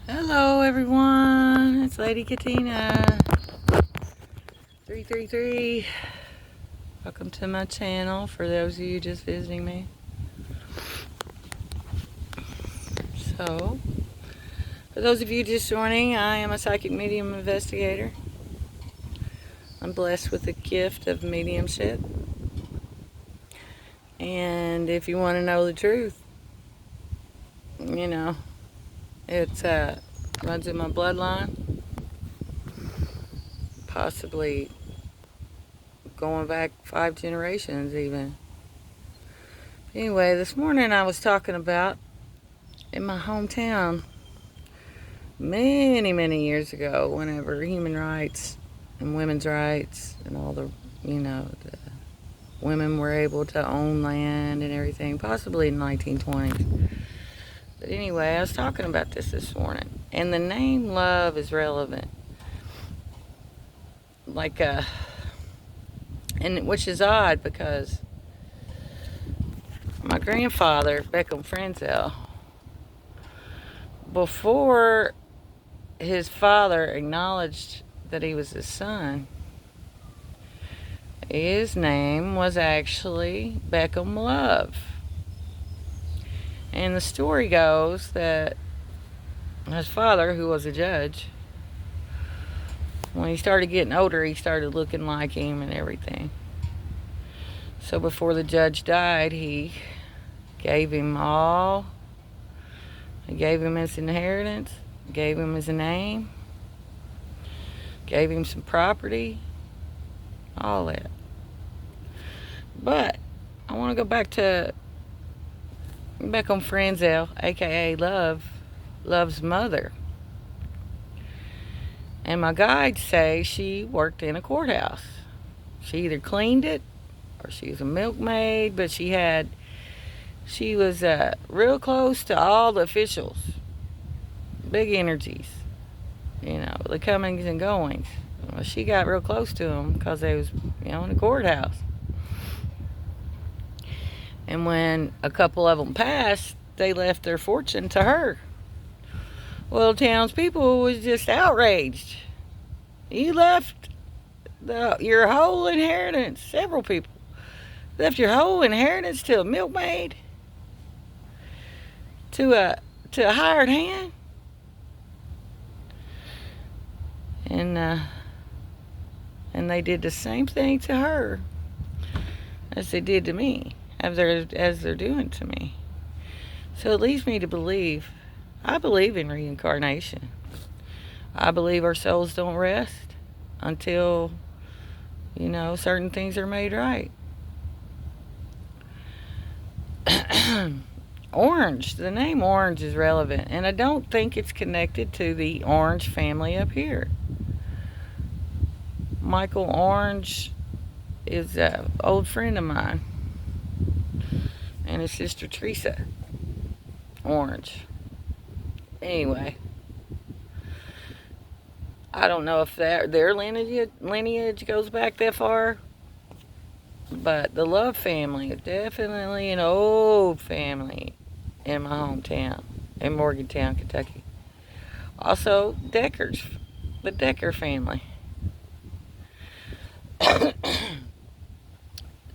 Hello everyone, it's Lady Katina 333. Welcome to my channel for those of you just visiting me. So, for those of you just joining, I am a psychic medium investigator. I'm blessed with the gift of mediumship. And if you want to know the truth, it runs in my bloodline, possibly going back 5 generations even. Anyway, this morning I was talking about in my hometown many years ago, whenever human rights and women's rights and all the women were able to own land and everything, possibly in the 1920s. But anyway, I was talking about this morning, and the name love is relevant. And which is odd because my grandfather, Beckham Frenzel, before his father acknowledged that he was his son, his name was actually Beckham Love. And the story goes that his father, who was a judge, when he started getting older, he started looking like him and everything. So before the judge died, he gave him his inheritance, gave him his name, gave him some property, all that. But I want to go back to Beckham Frenzel, aka Love's mother. And my guides say she worked in a courthouse. She either cleaned it or she was a milkmaid, but she was real close to all the officials. Big energies, the comings and goings. Well, she got real close to them because they was, in the courthouse. And when a couple of them passed, they left their fortune to her. Well, townspeople was just outraged. You left your whole inheritance. Several people left your whole inheritance to a milkmaid, to a hired hand, and they did the same thing to her as they did to me, as they're doing to me. So it leads me to believe. I believe in reincarnation. I believe our souls don't rest until, certain things are made right. Orange, the name Orange is relevant, and I don't think it's connected to the Orange family up here. Michael Orange is an old friend of mine, and his sister Teresa Orange. Anyway, I don't know if their lineage goes back that far, but the Love family is definitely an old family in my hometown, in Morgantown, Kentucky. Also, the Decker family. The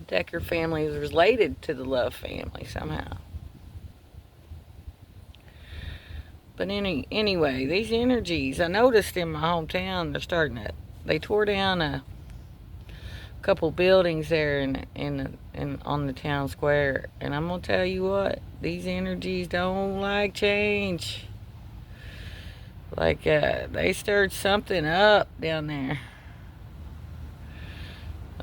Decker family is related to the Love family somehow. But anyway, these energies, I noticed in my hometown, they tore down a couple buildings there in on the town square. And I'm going to tell you what, these energies don't like change. They stirred something up down there.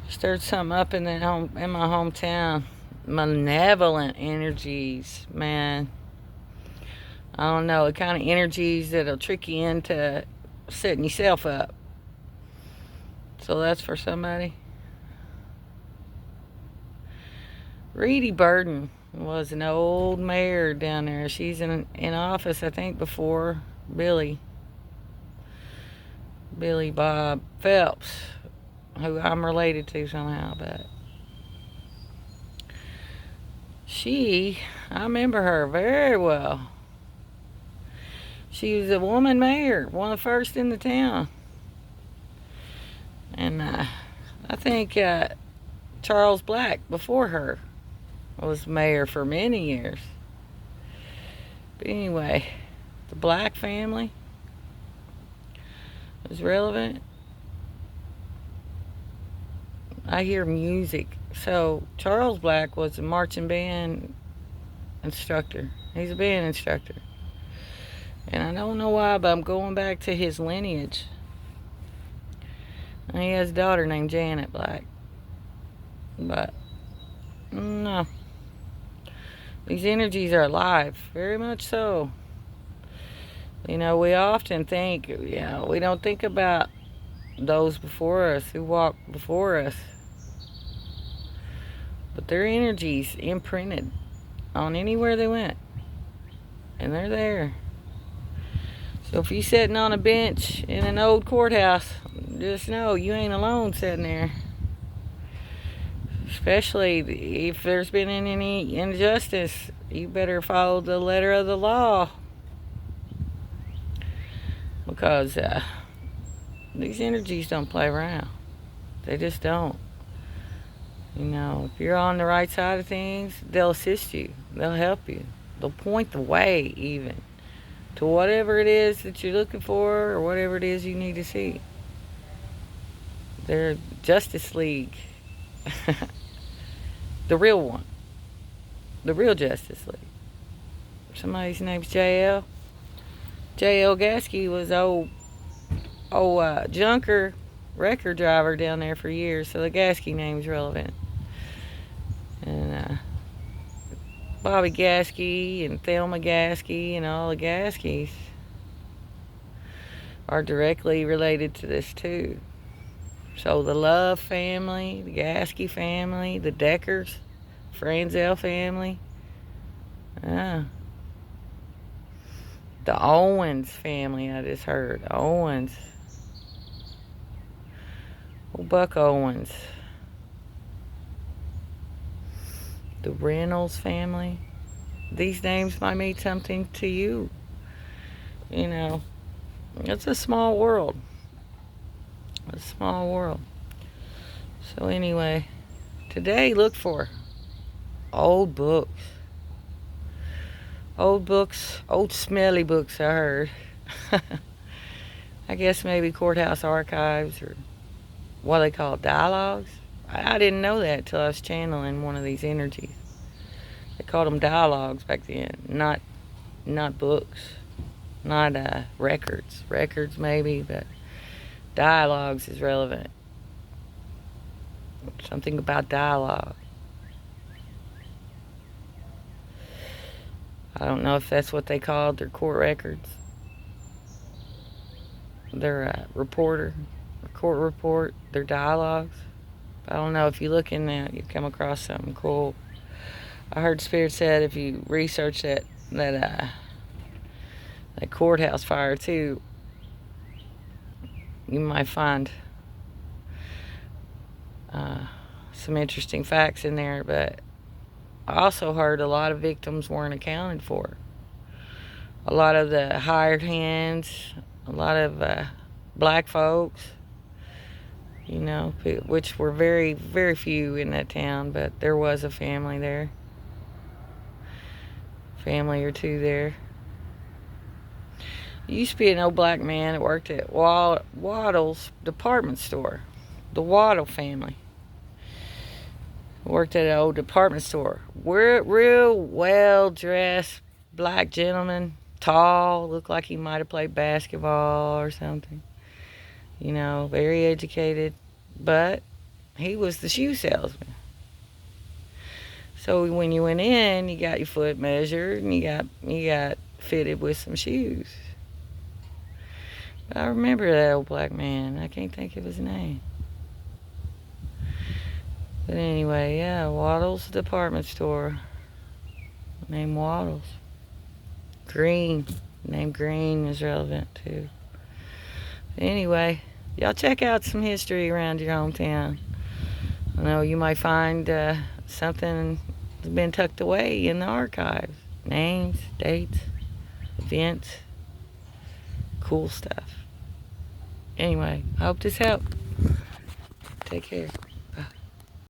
Stirred something up in my hometown. Malevolent energies, man. I don't know, the kind of energies that'll trick you into setting yourself up. So that's for somebody. Reedy Burden was an old mayor down there. She's in office, I think, before Billy Bob Phelps, who I'm related to somehow. But I remember her very well. She was a woman mayor, one of the first in the town. And I think Charles Black, before her, was mayor for many years. But anyway, the Black family is relevant. I hear music. So Charles Black was a marching band instructor. He's a band instructor. And I don't know why, but I'm going back to his lineage. And he has a daughter named Janet Black. But no. These energies are alive. Very much so. You know, we often think, we don't think about those before us, who walked before us. But their energies imprinted on anywhere they went. And they're there. So if you're sitting on a bench in an old courthouse, just know you ain't alone sitting there. Especially if there's been any injustice, you better follow the letter of the law. Because these energies don't play around. They just don't. You know, if you're on the right side of things, they'll assist you. They'll help you. They'll point the way even to whatever it is that you're looking for or whatever it is you need to see. They're Justice League. The real one. The real Justice League. Somebody's name's J.L. J.L. Gasky was old junker record driver down there for years, so the Gasky name's relevant. And Bobby Gasky and Thelma Gasky and all the Gaskys are directly related to this too. So the Love family, the Gasky family, the Deckers, Franzel family, the Owens family, I just heard. Owens. Old Buck Owens. The Reynolds family. These names might mean something to you. You know, it's a small world. A small world. So anyway, today look for old books. Old books, old smelly books, I heard. I guess maybe courthouse archives or what they call dialogues. I didn't know that until I was channeling one of these energies. They called them dialogues back then, not books, not records. Records maybe, but dialogues is relevant. Something about dialogue. I don't know if that's what they called their court records. Their court report, their dialogues. I don't know, if you look in that, you come across something cool. I heard Spirit said if you research that courthouse fire too, you might find some interesting facts in there. But I also heard a lot of victims weren't accounted for. A lot of the hired hands, a lot of black folks, you know, which were very, very few in that town, but there was a family there. Family or two there. Used to be an old black man that worked at Waddle's department store. The Waddle family. Worked at an old department store. We're real well-dressed black gentleman. Tall. Looked like he might have played basketball or something. You know, very educated. But he was the shoe salesman. So when you went in, you got your foot measured and you got fitted with some shoes. But I remember that old black man. I can't think of his name. But anyway, yeah, Waddle's department store. Name Waddle's. Green. Name Green is relevant too. But anyway, y'all check out some history around your hometown. I know you might find something that's been tucked away in the archives. Names, dates, events. cool stuff. Anyway, I hope this helped. Take care.